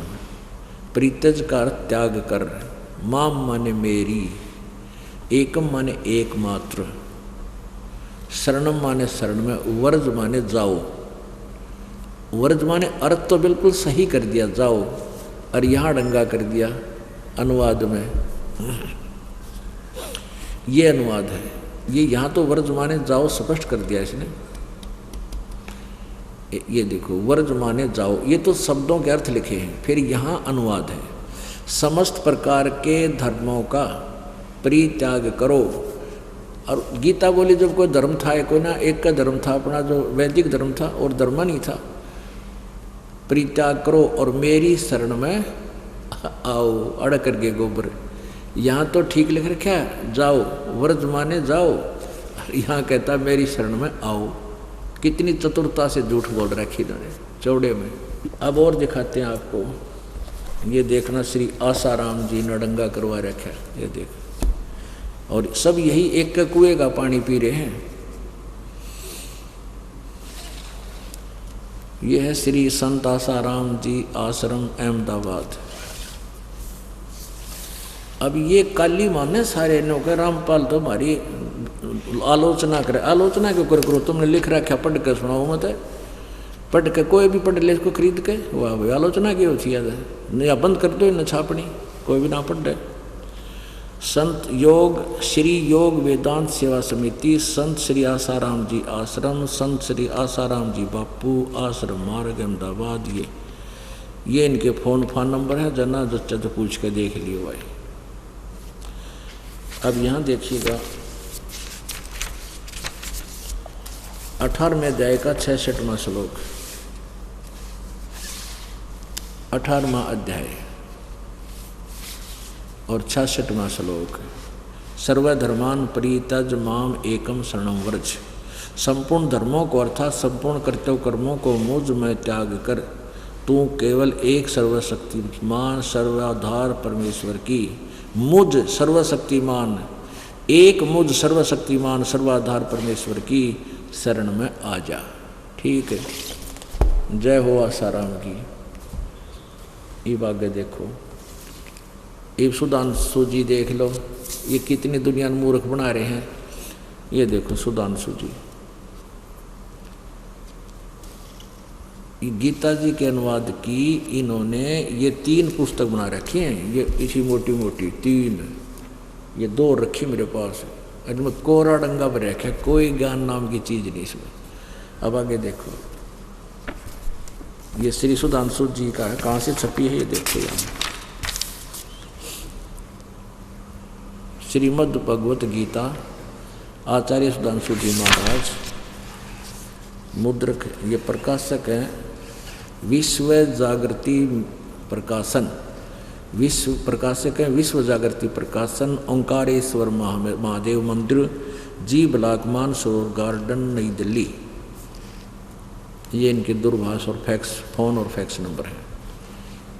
प्रीतज का त्याग कर, माम माने मेरी, एकम माने एकमात्र, शरणम माने शरण में, वर्ज माने जाओ। वर्ज माने अर्थ तो बिल्कुल सही कर दिया, जाओ, और यहाँ डंगा कर दिया अनुवाद में। ये अनुवाद है, ये यहाँ तो वर्ज माने जाओ स्पष्ट कर दिया इसने। ये देखो, वर्ज माने जाओ, ये तो शब्दों के अर्थ लिखे हैं, फिर यहाँ अनुवाद है, समस्त प्रकार के धर्मों का परित्याग करो। और गीता बोली जब कोई धर्म था, कोई ना एक का धर्म था अपना, जो वैदिक धर्म था और धर्म नहीं था, परित्याग करो और मेरी शरण में आओ, अड़ करके गोबर। यहाँ तो ठीक लिख रखा है, जाओ, वर्ज माने जाओ, यहाँ कहता मेरी शरण में आओ। कितनी चतुरता से झूठ बोल रखी इन्होंने चौड़े में। अब और दिखाते हैं आपको, ये देखना, श्री आसाराम जी नडंगा करवा रखा है, ये देख, और सब यही एक के कुएं का पानी पी रहे हैं। ये है श्री संत आसाराम जी आश्रम अहमदाबाद। अब ये काली माने सारे नौकर, रामपाल तो हमारी आलोचना करे, आलोचना क्यों कर करो, तुमने लिख रखा पढ़ के सुनाओ मत, पढ़ के कोई भी पढ़ ले इसको खरीद के, वाह भाई आलोचना की होती है, या बंद कर दो न छापनी, कोई भी ना पढ़। संत योग श्री योग वेदांत सेवा समिति, संत श्री आसाराम जी आश्रम, संत श्री आसाराम जी बापू आश्रम मार्ग अहमदाबाद। ये इनके फोन नंबर है, जना जच्चा तो पूछ के देख लियो भाई। अब यहाँ देखिएगा 18वें अध्याय का 66वां श्लोक, 18वां अध्याय और 66वां श्लोक। सर्वधर्मान परित्यज माम एकम शरणम व्रज। संपूर्ण धर्मों को अर्थात संपूर्ण कर्तव्य कर्मों को मुझ में त्याग कर तू केवल एक सर्वशक्तिमान सर्वाधार परमेश्वर की, मुझ सर्वशक्तिमान, एक मुझ सर्वशक्तिमान सर्वाधार परमेश्वर की शरण में आ जा। ठीक है, जय हो आसाराम की। ये आगे देखो, ये सुधांशु जी देख लो, ये कितनी दुनिया में मूर्ख बना रहे हैं। ये देखो सुधांशु जी, गीता जी के अनुवाद की इन्होंने ये 3 पुस्तक बना रखी हैं, ये इसी मोटी मोटी 3, ये 2 रखी मेरे पास, इनमें कोरा डंगा पर रखा, कोई ज्ञान नाम की चीज़ नहीं इसमें। अब आगे देखो, ये श्री सुधांशु जी का है। कहाँ से छपी है ये देखो यहाँ, श्रीमद् भगवत गीता, आचार्य सुधांशु जी महाराज, मुद्रक, ये प्रकाशक है विश्व जागृति प्रकाशन, विश्व प्रकाशक है विश्व जागृति प्रकाशन, ओंकारेश्वर महादेव मंदिर, जी ब्लॉक, मानसरोवर गार्डन, नई दिल्ली। ये इनके दूरभाष और फैक्स, फोन और फैक्स नंबर है।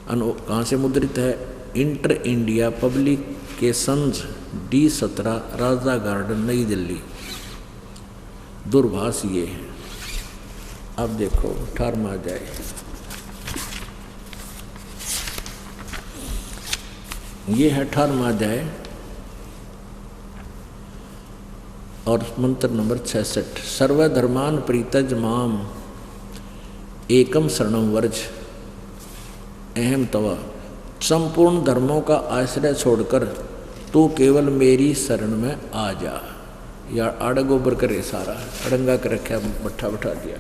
कहाँ से मुद्रित है? इंटर इंडिया पब्लिकेशंस, D17, राजा गार्डन, नई दिल्ली। दूरभाष ये है। अब देखो 18वां अध्याय, ये है 18वां अध्याय और मंत्र नंबर 66। सर्वधर्मान परित्यज माम एकम शरणम वर्ज अहम तवा। संपूर्ण धर्मों का आश्रय छोड़कर तू केवल मेरी शरण में आ जा। या आड़ गोबर करे सारा, अड़ंगा कर रखा, बट्ठा बैठा दिया।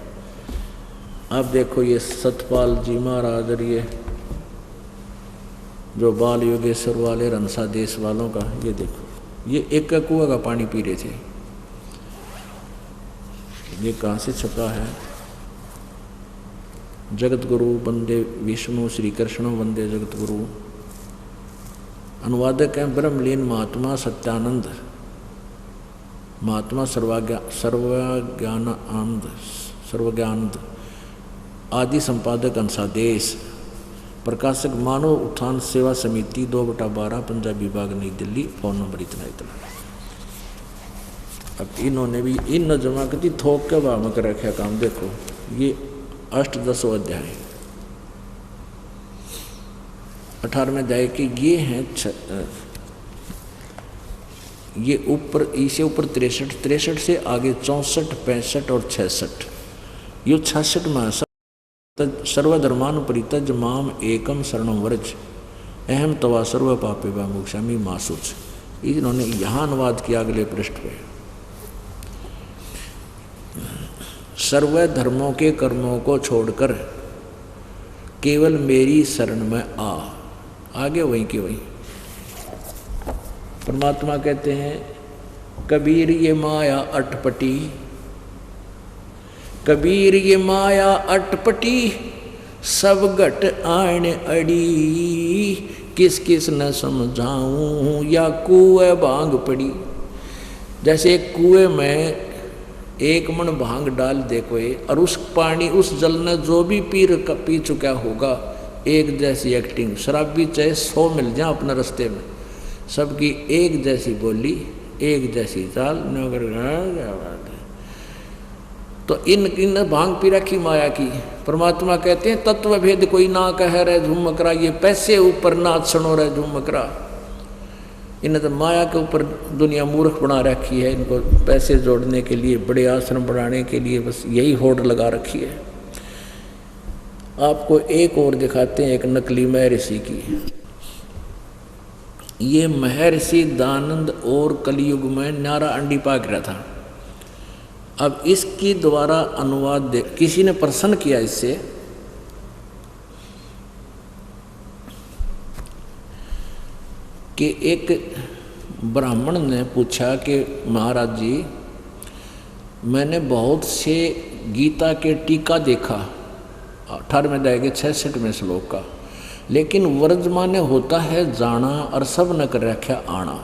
अब देखो ये सतपाल जी महाराज और ये जो बाल योगेश्वर वाले रनसा देश वालों का, ये देखो ये एक का कुआं का पानी पी रहे थे। ये कहाँ से छपा है? जगत गुरु वंदे विष्णु श्री कृष्ण वंदे जगत गुरु। अनुवादक हैं ब्रह्मलीन महात्मा सत्यानंद, महात्मा सर्वज्ञानंद, आदि संपादक अंसादेश, प्रकाशक मानव उत्थान सेवा समिति 2/12 पंजाबी विभाग नई दिल्ली। फोन नंबर इतना। अब इन्होंने भी इन जमा करती थोक के भाव में कर रखा काम। देखो ये 8-10 अध्याय 18वें अध्याय के ये हैं। ये ऊपर इसे ऊपर 63 से आगे 64, 65 और 66। ये 66 में सर्वधर्मान परित्यज माम एकम शरणम व्रज अहम तवा सर्व पापे व मोक्षामि मा शुच। इन्होंने यहाँ अनुवाद किया अगले पृष्ठ पे। सर्व धर्मों के कर्मों को छोड़कर केवल मेरी शरण में आ। आगे वहीं के वहीं परमात्मा कहते हैं, कबीर ये माया अटपटी, कबीर ये माया अटपटी, सब घट आण अड़ी, किस किस न समझाऊं या कुएं भांग पड़ी। जैसे एक कुएं में एक मन भांग डाल दे कोई, और उस पानी उस जल ने जो भी पी चुका होगा, एक जैसी एक्टिंग। शराबी चाहे 100 मिल जाए अपने रास्ते में, सबकी एक जैसी बोली, एक जैसी चाल, तो इन भांग पी रखी माया की। परमात्मा कहते हैं तत्व भेद कोई ना कह रहे झुमकरा, ये पैसे ऊपर नाच सुनो रहे झुमकरा। इन्हें तो माया के ऊपर दुनिया मूर्ख बना रखी है। इनको पैसे जोड़ने के लिए, बड़े आश्रम बढ़ाने के लिए बस यही होड़ लगा रखी है। आपको एक और दिखाते हैं, एक नकली महर्षि की। ये महर्षि दानंद और कलयुग में नारा अंडी पा गिरा था। अब इसकी द्वारा अनुवाद किसी ने प्रश्न किया इससे कि एक ब्राह्मण ने पूछा कि महाराज जी, मैंने बहुत से गीता के टीका देखा 18वें अध्याय के 66वें श्लोक का, लेकिन वर्ज माने होता है जाना और सब न कर रखा आना।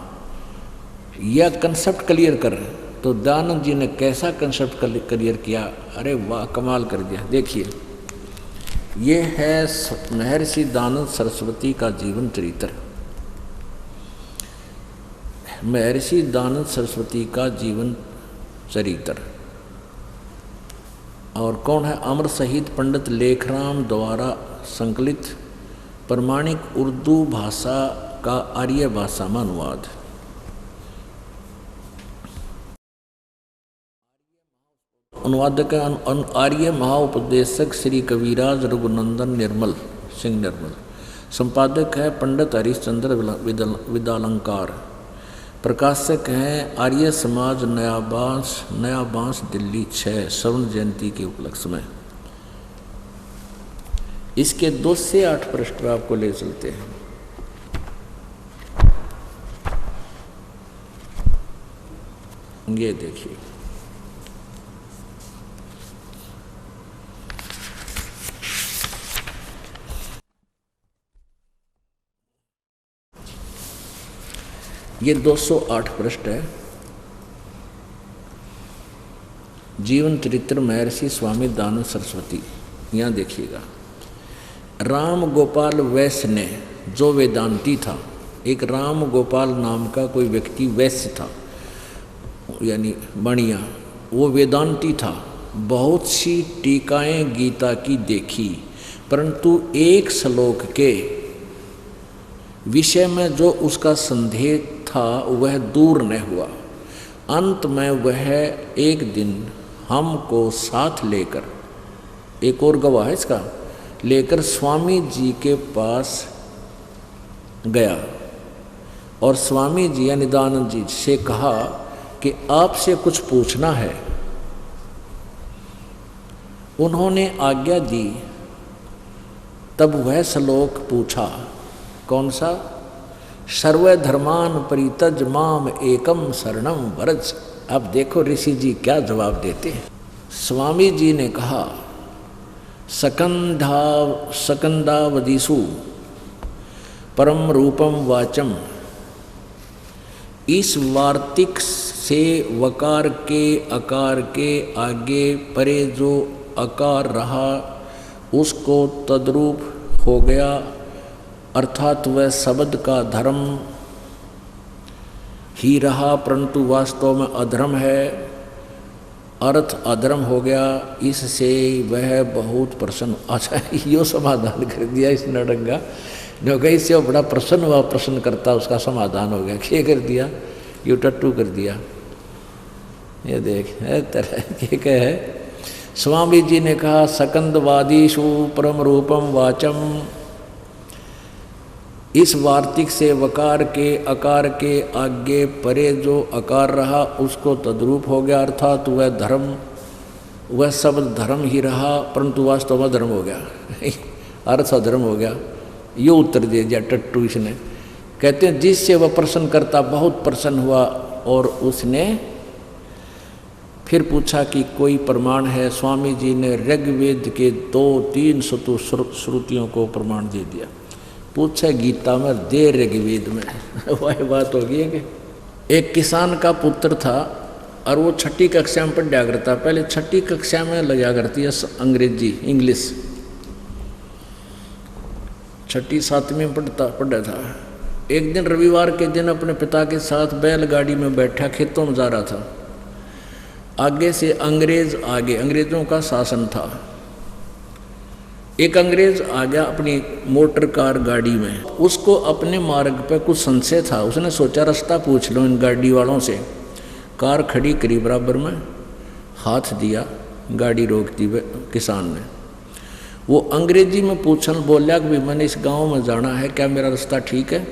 यह कंसेप्ट क्लियर कर। तो दयानंद जी ने कैसा कंसेप्ट क्लियर किया? अरे वाह, कमाल कर दिया। देखिए, ये है महर्षि दानंद सरस्वती का जीवन चरित्र। महर्षि दानंद सरस्वती का जीवन चरित्र। और कौन है? अमर शहीद पंडित लेखराम द्वारा संकलित प्रमाणिक उर्दू भाषा का आर्य भाषा में अनुवाद। अनुवादक आर्य महाउपदेशक श्री कविराज रघुनंदन निर्मल सिंह निर्मल। संपादक है पंडित हरिश्चंद्र विदालंकार। प्रकाशक हैं आर्य समाज नया बांस दिल्ली 6 स्वर्ण जयंती के उपलक्ष्य में। इसके 2 से 8 पृष्ठ पर आपको ले चलते हैं। ये देखिए, ये 208 पृष्ठ है। जीवन चरित्र महर्षि स्वामी दानव सरस्वती। यहाँ देखिएगा, राम गोपाल वैश्य ने, जो वेदांती था, एक राम गोपाल नाम का कोई व्यक्ति वैश्य था, यानी बणिया, वो वेदांती था। बहुत सी टीकाएं गीता की देखी, परंतु एक श्लोक के विषय में जो उसका संदेह था वह दूर न हुआ। अंत में वह एक दिन हमको साथ लेकर, एक और गवाह है इसका, लेकर स्वामी जी के पास गया और स्वामी जी यानी दानंद जी से कहा कि आपसे कुछ पूछना है। उन्होंने आज्ञा दी। तब वह श्लोक पूछा, कौन सा? सर्वधर्मान परित्यज माम एकम शरणम व्रज। अब देखो ऋषि जी क्या जवाब देते हैं। स्वामी जी ने कहा, सकंदावदिषु परम रूपम वाचम। इस वार्तिक से वकार के अकार के आगे परे जो अकार रहा उसको तद्रूप हो गया, अर्थात वह शब्द का धर्म ही रहा, परंतु वास्तव में अधर्म है, अर्थ अधर्म हो गया। इससे वह बहुत प्रसन्न। अच्छा, यो समाधान कर दिया इस नडंगा जो कहीं से बड़ा प्रसन्न हुआ, प्रश्न करता उसका समाधान हो गया। क्या कर दिया? यू टट्टू कर दिया। ये देख है तरह के है। स्वामी जी ने कहा, सकंदवादीषु परम रूपम वाचम। इस वार्तिक से वकार के अकार के आगे परे जो अकार रहा उसको तद्रूप हो गया, अर्थात वह धर्म, वह शब्द धर्म ही रहा, परंतु वास्तव में धर्म हो गया, अर्थ अधर्म हो गया। ये उत्तर दे दिया टट्टू इसने। कहते हैं जिससे वह प्रश्न करता बहुत प्रसन्न हुआ और उसने फिर पूछा कि कोई प्रमाण है। स्वामी जी ने ऋग्वेद के 2-3 श्रुतियों को प्रमाण दे दिया। पूछा गीता में, दे ऋग्वेद में। वह बात होगी है कि एक किसान का पुत्र था और वो 6ठी कक्षा में पढ़ा करता। पहले 6ठी कक्षा में लगा करती है अंग्रेजी, इंग्लिश। 6ठी 7वीं में पढ़ा था। एक दिन रविवार के दिन अपने पिता के साथ बैलगाड़ी में बैठा खेतों में जा रहा था। आगे से अंग्रेज आगे, अंग्रेजों का शासन था। एक अंग्रेज आ गया अपनी मोटर कार गाड़ी में। उसको अपने मार्ग पर कुछ संशय था। उसने सोचा रास्ता पूछ लो इन गाड़ी वालों से। कार खड़ी करी बराबर में, हाथ दिया, गाड़ी रोक दी किसान ने। वो अंग्रेजी में पूछने बोला कि मैंने इस गांव में जाना है, क्या मेरा रास्ता ठीक है?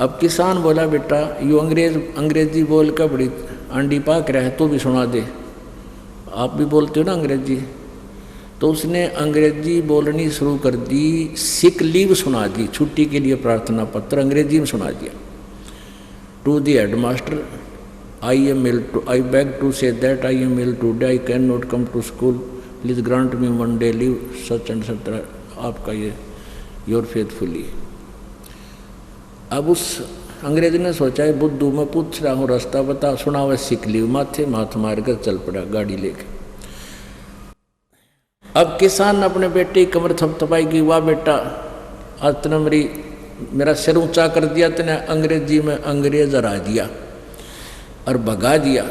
अब किसान बोला, बेटा यू अंग्रेजी बोल कर बड़ी अंडी पाक रहा है, तो भी सुना दे। आप भी बोलते हो ना अंग्रेजी। तो उसने अंग्रेजी बोलनी शुरू कर दी। सिक लीव सुना दी, छुट्टी के लिए प्रार्थना पत्र अंग्रेजी में सुना दिया। To the headmaster, I beg to say that I am ill today, I can not come to school, please grant me 1 day leave, such and such, आपका ये योर फेथफुली। अब उस अंग्रेज ने सोचा है बुद्धू मैं पूछ रहा हूँ रास्ता बता, सुना हुआ सिक लीव, माथे माथ मार कर चल पड़ा गाड़ी लेके। अब किसान ने अपने बेटे की कमर थपथपाई की, वाह बेटा आज तूने मेरा सिर ऊंचा कर दिया, तूने अंग्रेजी में अंग्रेज हरा दिया और भगा दिया।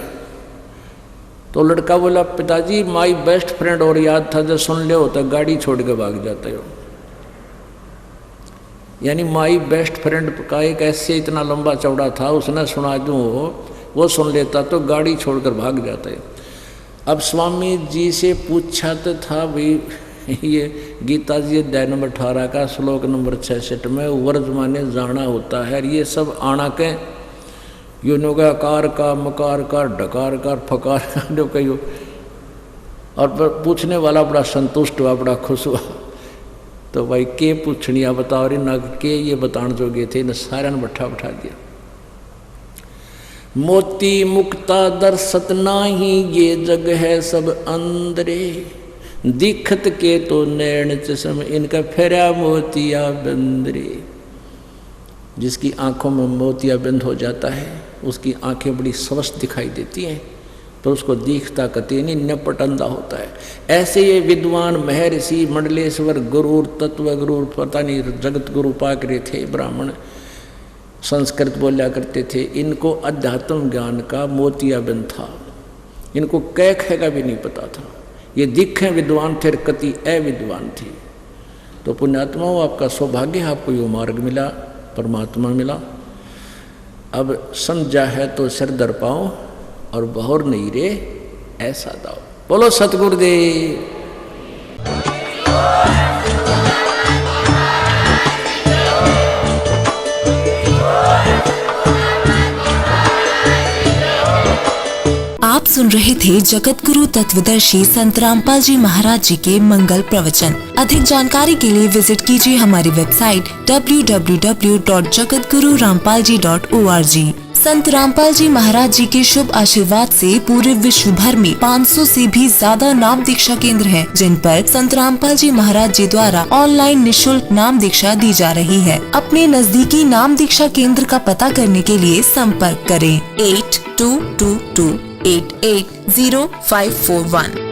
तो लड़का बोला, पिताजी माई बेस्ट फ्रेंड और याद था, जब सुन ले होता गाड़ी छोड़ के भाग जाते हो। यानी माई बेस्ट फ्रेंड का एक ऐसे इतना लंबा चौड़ा था, उसने सुना दूँ वो सुन लेता तो गाड़ी छोड़कर भाग जाता है। अब स्वामी जी से पूछा तो था भाई ये गीता जी अध्याय नंबर 18 का श्लोक नंबर 66 में वर्ज माने जाना होता है। ये सब आना के यो नो का आकार का, मकार का, डकार का, फकार का जो कहो। और पूछने वाला बड़ा संतुष्ट हुआ, बड़ा खुश हुआ। तो भाई के पूछनिया बताओ रे ना के ये बतान जोगे थे न सारा ने बैठा बैठा दिया। मोती मुक्ता दर्शत नाही ये जग है सब अंदरे, दिखत के तो नैन चश्म इनका फेरा मोतिया बंदरे। जिसकी आंखों में मोतिया बंद हो जाता है उसकी आंखें बड़ी स्वस्थ दिखाई देती हैं, तो उसको दिखता कति नहीं, नपट अंधा होता है। ऐसे ये विद्वान महर्षि मंडलेश्वर गुरु तत्व गुरु पता नहीं जगत गुरु पाक रहे थे, ब्राह्मण संस्कृत बोला करते थे, इनको अध्यात्म ज्ञान का मोतिया बंद था, इनको कै खे का भी नहीं पता था। ये दिखे विद्वान थे, कति अविद्वान थे। तो पुण्यात्माओं आपका सौभाग्य, आपको यो मार्ग मिला, परमात्मा मिला। अब समझा है तो सिर दर पाओ और बहुर नहीं रे ऐसा दाओ। बोलो सतगुरुदेव। आप सुन रहे थे जगत गुरु तत्वदर्शी संत रामपाल जी महाराज जी के मंगल प्रवचन। अधिक जानकारी के लिए विजिट कीजिए हमारी वेबसाइट www.jagatgururampalji.org। संत रामपाल जी महाराज जी के शुभ आशीर्वाद से पूरे विश्व भर में 500 से भी ज्यादा नाम दीक्षा केंद्र हैं, जिन पर संत रामपाल जी महाराज जी द्वारा ऑनलाइन निशुल्क नाम दीक्षा दी जा रही है। अपने नजदीकी नाम दीक्षा केंद्र का पता करने के लिए संपर्क करें 8222880541।